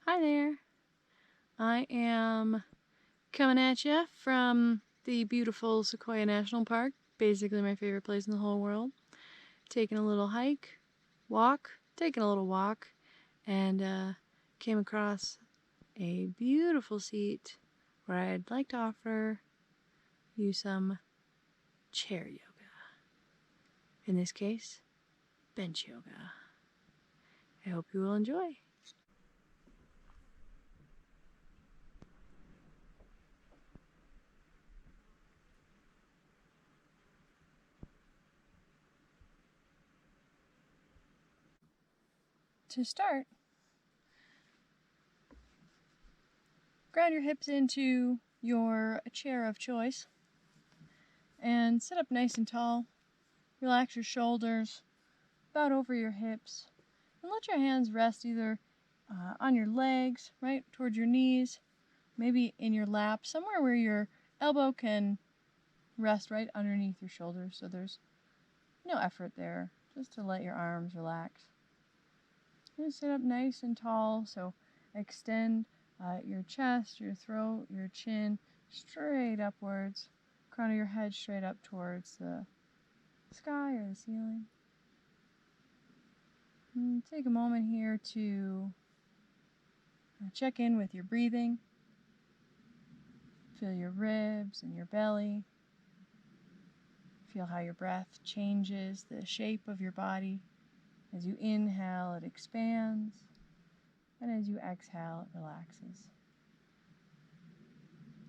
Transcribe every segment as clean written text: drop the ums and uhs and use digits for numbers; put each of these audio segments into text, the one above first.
Hi there. I am coming at you from the beautiful Sequoia National Park, basically my favorite place in the whole world. Taking a little taking a little walk, and came across a beautiful seat where I'd like to offer you some chair yoga. In this case, bench yoga. I hope you will enjoy. To start, ground your hips into your chair of choice and sit up nice and tall. Relax your shoulders about over your hips and let your hands rest either on your legs, right towards your knees, maybe in your lap, somewhere where your elbow can rest right underneath your shoulders, so there's no effort there, just to let your arms relax. And sit up nice and tall, so extend your chest, your throat, your chin straight upwards, crown of your head straight up towards the sky or the ceiling. And take a moment here to check in with your breathing. Feel your ribs and your belly. Feel how your breath changes the shape of your body. As you inhale, it expands, and as you exhale, it relaxes.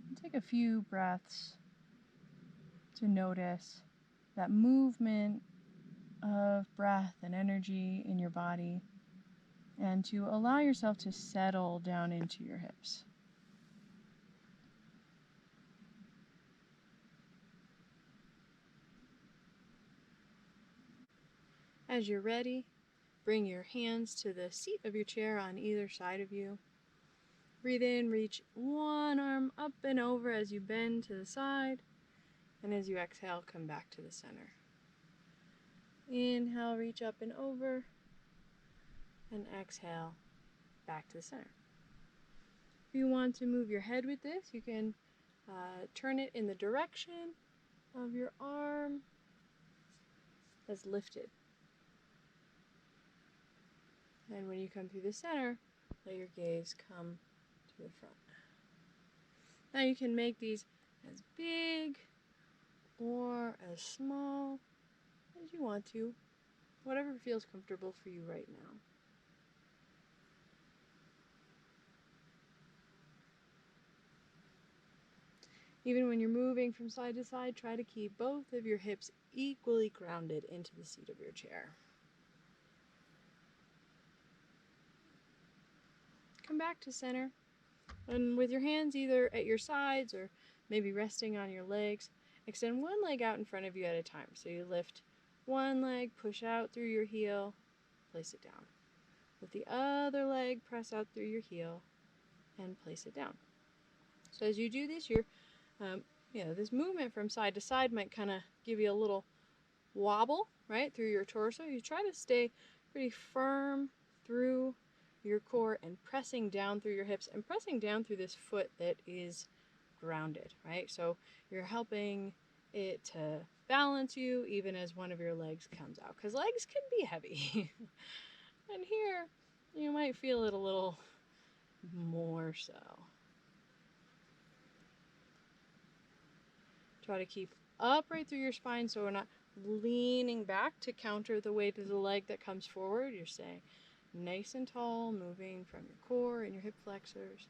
And take a few breaths to notice that movement of breath and energy in your body, and to allow yourself to settle down into your hips. As you're ready, bring your hands to the seat of your chair on either side of you. Breathe in, reach one arm up and over as you bend to the side, and as you exhale, come back to the center. Inhale, reach up and over, and exhale, back to the center. If you want to move your head with this, you can turn it in the direction of your arm that's lifted. And when you come through the center, let your gaze come to the front. Now you can make these as big or as small as you want to, whatever feels comfortable for you right now. Even when you're moving from side to side, try to keep both of your hips equally grounded into the seat of your chair. Come back to center, and with your hands either at your sides or maybe resting on your legs, extend one leg out in front of you at a time. So you lift one leg, push out through your heel, place it down. With the other leg, press out through your heel and place it down. So as you do this, this movement from side to side might kind of give you a little wobble, right, through your torso. You try to stay pretty firm through your core and pressing down through your hips and pressing down through this foot that is grounded, right? So you're helping it to balance you even as one of your legs comes out, because legs can be heavy. And here you might feel it a little more so. Try to keep upright through your spine so we're not leaning back to counter the weight of the leg that comes forward. You're staying nice and tall, moving from your core and your hip flexors.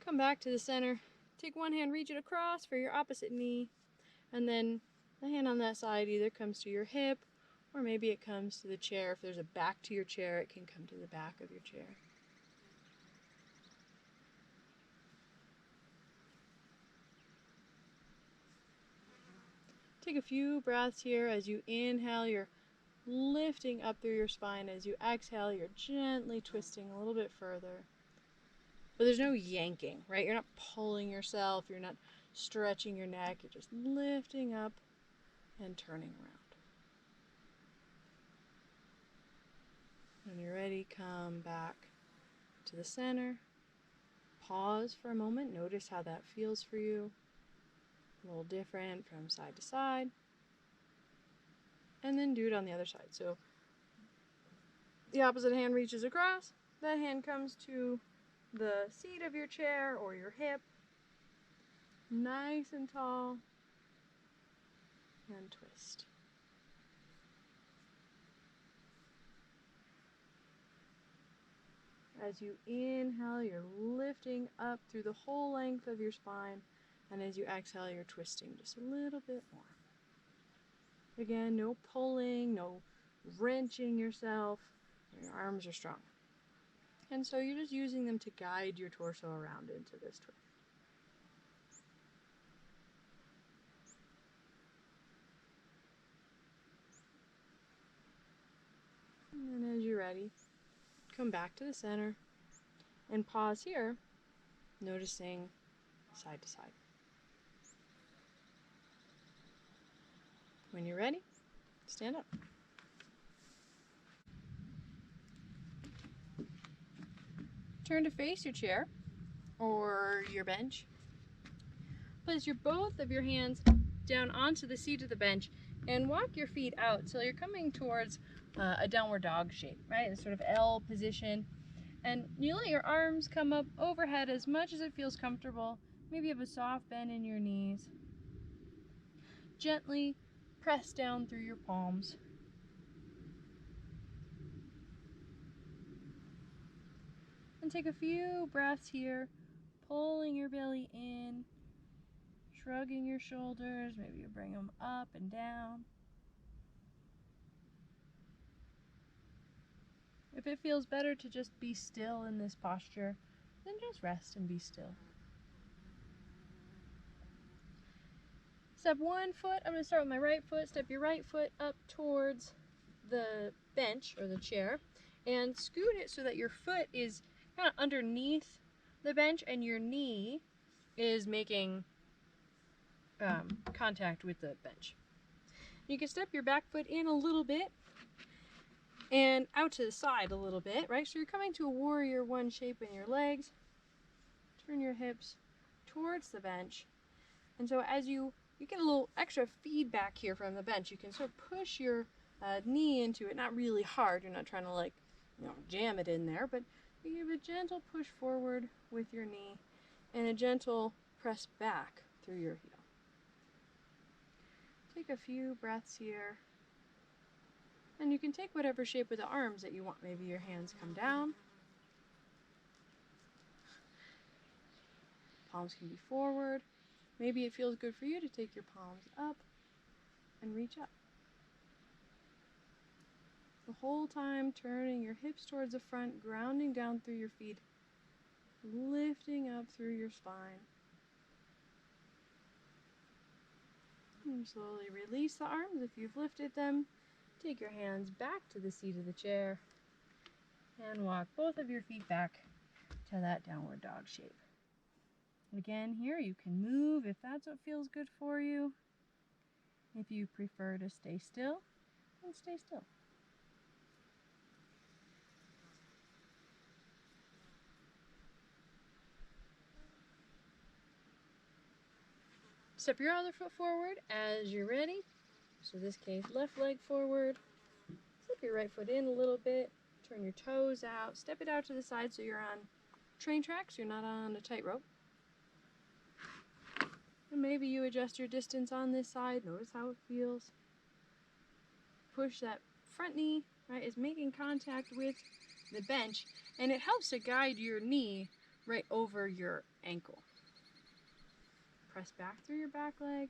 Come back to the center. Take one hand, reach it across for your opposite knee, and then the hand on that side either comes to your hip or maybe it comes to the chair. If there's a back to your chair, it can come to the back of your chair. Take a few breaths here. As you inhale, you're lifting up through your spine. As you exhale, you're gently twisting a little bit further. But there's no yanking, right? You're not pulling yourself. You're not stretching your neck. You're just lifting up and turning around. slowly come back to the center. Pause for a moment. Notice how that feels for you. A little different from side to side. And then do it on the other side. So the opposite hand reaches across. That hand comes to the seat of your chair or your hip. Nice and tall. And twist. As you inhale, you're lifting up through the whole length of your spine. And as you exhale, you're twisting just a little bit more. Again, no pulling, no wrenching yourself. Your arms are strong. And so you're just using them to guide your torso around into this twist. And then as you're ready, come back to the center and pause here, noticing side to side. When you're ready, stand up. Turn to face your chair or your bench. Place both of your hands down onto the seat of the bench and walk your feet out so you're coming towards a downward dog shape, right? A sort of L position. And you let your arms come up overhead as much as it feels comfortable. Maybe you have a soft bend in your knees. Gently press down through your palms. And take a few breaths here, pulling your belly in, shrugging your shoulders. Maybe you bring them up and down. If it feels better to just be still in this posture, then just rest and be still. Step one foot, I'm going to start with my right foot. Step your right foot up towards the bench or the chair and scoot it so that your foot is kind of underneath the bench and your knee is making contact with the bench. You can step your back foot in a little bit and out to the side a little bit, right? So you're coming to a warrior one shape in your legs. Turn your hips towards the bench. And so as you get a little extra feedback here from the bench, you can sort of push your knee into it, not really hard. You're not trying to jam it in there, but you give a gentle push forward with your knee and a gentle press back through your heel. Take a few breaths here. And you can take whatever shape with the arms that you want. Maybe your hands come down. Palms can be forward. Maybe it feels good for you to take your palms up and reach up. The whole time turning your hips towards the front, grounding down through your feet, lifting up through your spine. And slowly release the arms if you've lifted them. Take your hands back to the seat of the chair and walk both of your feet back to that downward dog shape. Again, here you can move if that's what feels good for you. If you prefer to stay still, then stay still. Step your other foot forward as you're ready. So in this case, left leg forward. Slip your right foot in a little bit. Turn your toes out. Step it out to the side so you're on train tracks. You're not on a tightrope. And maybe you adjust your distance on this side. Notice how it feels. Push that front knee, right, is making contact with the bench. And it helps to guide your knee right over your ankle. Press back through your back leg,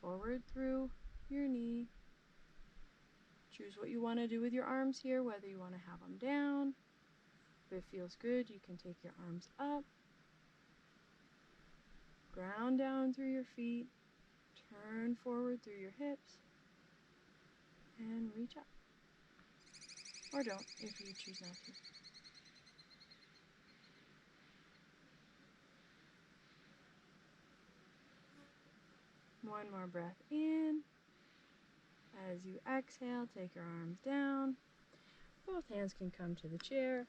forward through your knee. Choose what you want to do with your arms here, whether you want to have them down. If it feels good, you can take your arms up. Ground down through your feet. Turn forward through your hips. And reach up. Or don't, if you choose not to. One more breath in. As you exhale, take your arms down. Both hands can come to the chair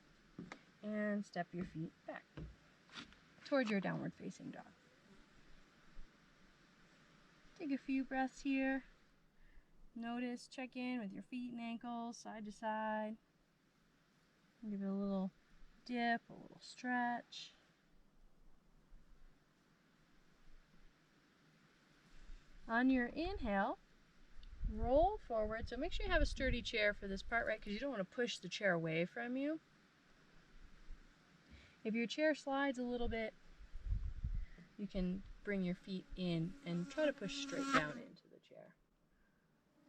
and step your feet back toward your downward facing dog. Take a few breaths here. Notice, check in with your feet and ankles, side to side. Give it a little dip, a little stretch. On your inhale, roll forward. So make sure you have a sturdy chair for this part, right? Because you don't want to push the chair away from you. If your chair slides a little bit, you can bring your feet in and try to push straight down into the chair.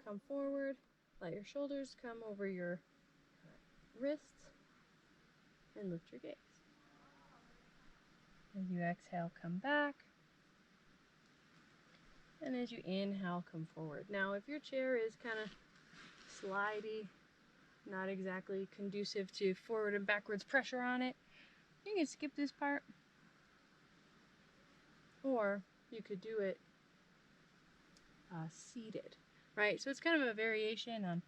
Come forward, let your shoulders come over your wrists, and lift your gaze. As you exhale, come back. And as you inhale, come forward. Now, if your chair is kind of slidey, not exactly conducive to forward and backwards pressure on it, you can skip this part. Or you could do it seated, right? So it's kind of a variation on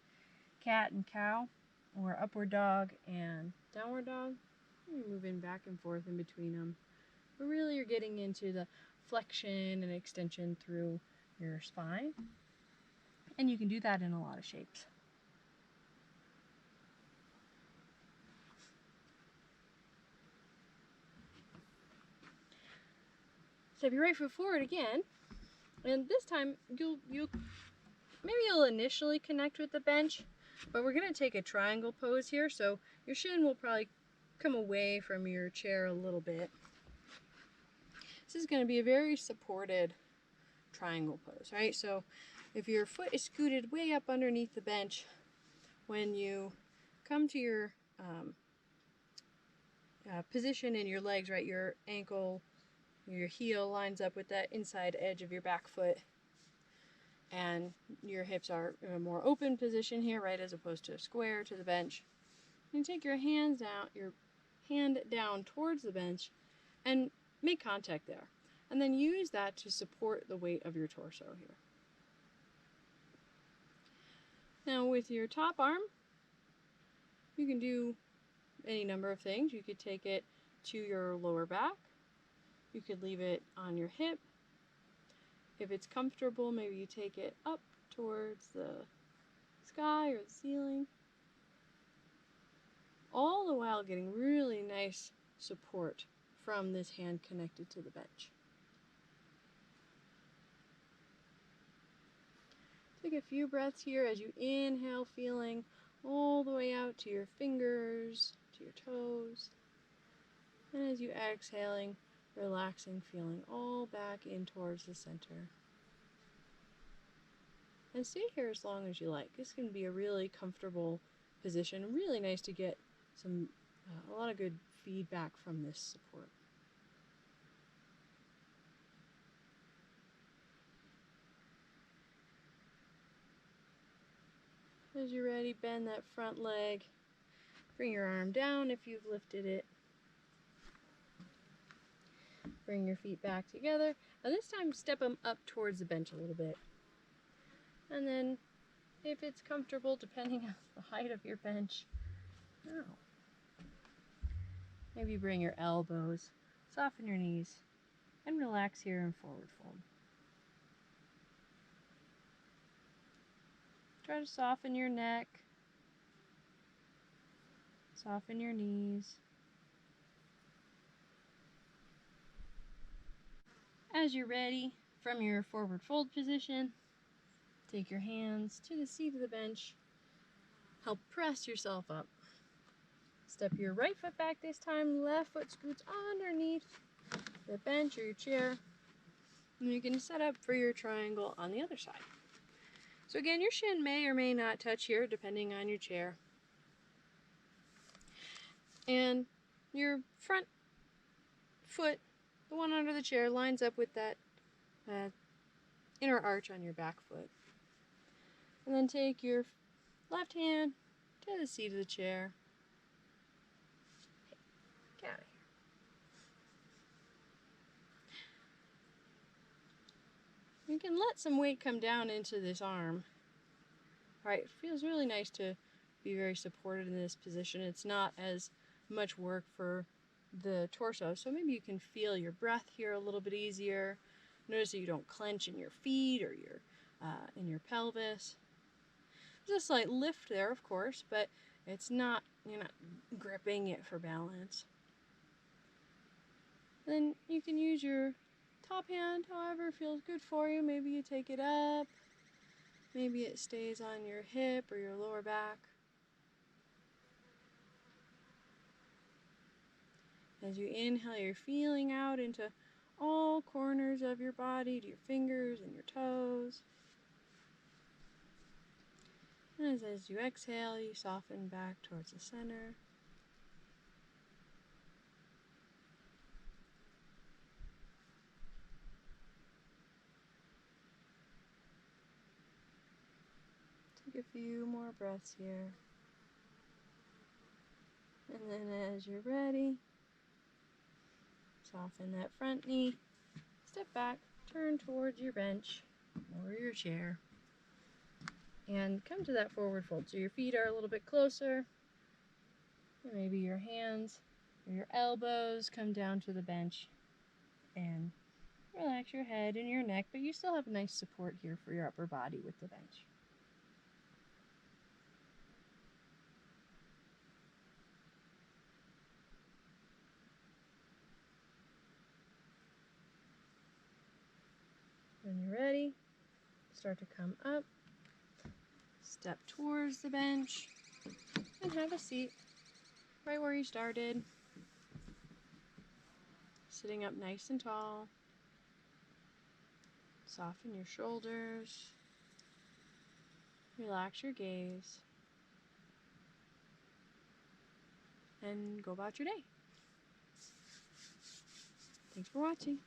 cat and cow, or upward dog and downward dog. You're moving back and forth in between them. But really you're getting into the flexion and extension through your spine. And you can do that in a lot of shapes. Step your right foot forward again. And this time you'll initially connect with the bench, but we're going to take a triangle pose here, so your shin will probably come away from your chair a little bit. This is going to be a very supported triangle pose, right? So if your foot is scooted way up underneath the bench, when you come to your position in your legs, right, your ankle, your heel lines up with that inside edge of your back foot, and your hips are in a more open position here, right, as opposed to a square to the bench. You take your hand down towards the bench and make contact there. And then use that to support the weight of your torso here. Now with your top arm, you can do any number of things. You could take it to your lower back. You could leave it on your hip. If it's comfortable, maybe you take it up towards the sky or the ceiling. All the while getting really nice support from this hand connected to the bench. Take a few breaths here as you inhale, feeling all the way out to your fingers, to your toes. And as you exhaling, relaxing, feeling all back in towards the center. And stay here as long as you like. This can be a really comfortable position. Really nice to get a lot of good feedback from this support. As you're ready, bend that front leg. Bring your arm down if you've lifted it. Bring your feet back together. Now this time, step them up towards the bench a little bit. And then, if it's comfortable, depending on the height of your bench, maybe bring your elbows, soften your knees, and relax here in forward fold. Try to soften your neck, soften your knees. As you're ready, from your forward fold position, take your hands to the seat of the bench. Help press yourself up. Step your right foot back this time, left foot scoots underneath the bench or your chair. And you can set up for your triangle on the other side. So again, your shin may or may not touch here, depending on your chair. And your front foot, the one under the chair, lines up with that inner arch on your back foot. And then take your left hand to the seat of the chair. Get out of here. You can let some weight come down into this arm. All right, it feels really nice to be very supported in this position. It's not as much work for the torso, so maybe you can feel your breath here a little bit easier. Notice that you don't clench in your feet or in your pelvis. There's a slight lift there, of course, but it's not, you're not gripping it for balance. Then you can use your top hand however feels good for you. Maybe you take it up, maybe it stays on your hip or your lower back. As you inhale, you're feeling out into all corners of your body, to your fingers and your toes. And as you exhale, you soften back towards the center. Take a few more breaths here. And then as you're ready, soften that front knee, step back, turn towards your bench or your chair, and come to that forward fold. So your feet are a little bit closer, and maybe your hands or your elbows come down to the bench, and relax your head and your neck, but you still have nice support here for your upper body with the bench. When you're ready, start to come up, step towards the bench, and have a seat right where you started. Sitting up nice and tall. Soften your shoulders. Relax your gaze. And go about your day. Thanks for watching.